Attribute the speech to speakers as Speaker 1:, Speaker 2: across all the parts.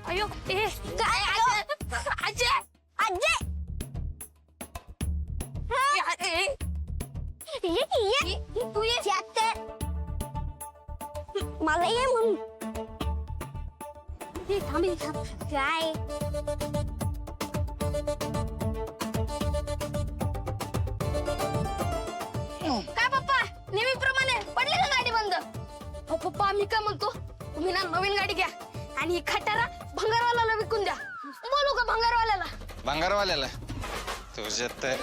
Speaker 1: अयो ए काय अजय अजय तू ये मला ये म्हणून थांब काय काय पप्पा नेहमीप्रमाणे पडली का गाडी बंद? हो पप्पा मी काय म्हणतो तुम्ही ना नवीन गाडी घ्या आणि ही खटारा भंगारवाल्याला विकून द्या. बोलू का भंगारवाल्याला?
Speaker 2: भंगारवाल्याला तुझ्या तर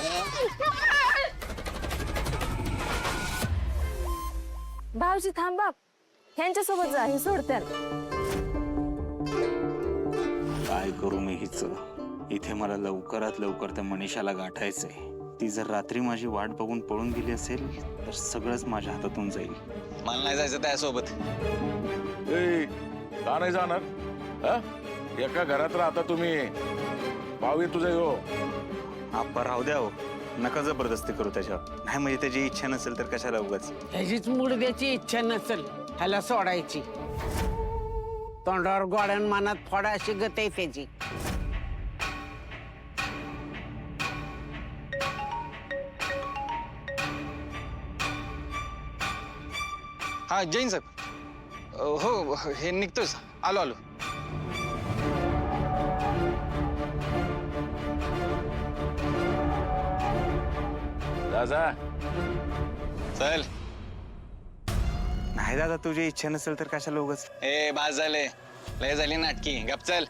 Speaker 1: भाऊजी थांब बाप ह्यांच्यासोबत जा हे सोडत्यात.
Speaker 3: काय करू मी हिच इथे मला लवकरात लवकर त्या मनीषाला गाठायचंय. ती जर रात्री माझी वाट बघून पळून गेली असेल तर सगळंच माझ्या हातातून जाईल.
Speaker 2: मला नाही जायचं त्यासोबत.
Speaker 4: ए, का नाही जाणार हा? एका घरात राहता तुम्ही. भाऊ तुझा हो
Speaker 3: आप्पा राहू द्या हो, नका जबरदस्ती करू त्याच्यावर. नाही म्हणजे त्याची इच्छा नसेल तर कशाला उगाच.
Speaker 5: ह्याचीच मुडद्याची इच्छा नसेल ह्याला सोडायची. तोंडावर गोड्यान मनात फोडा अशी गत आहे त्याची.
Speaker 2: हा जैन साहेब. हो हे निघतोच. आलो आलो.
Speaker 4: जा
Speaker 2: चल.
Speaker 3: नाही दादा तुझी इच्छा नसेल तर कशाला उगाच.
Speaker 2: ए बास झाले. लय झाली नाटकी. गप चल.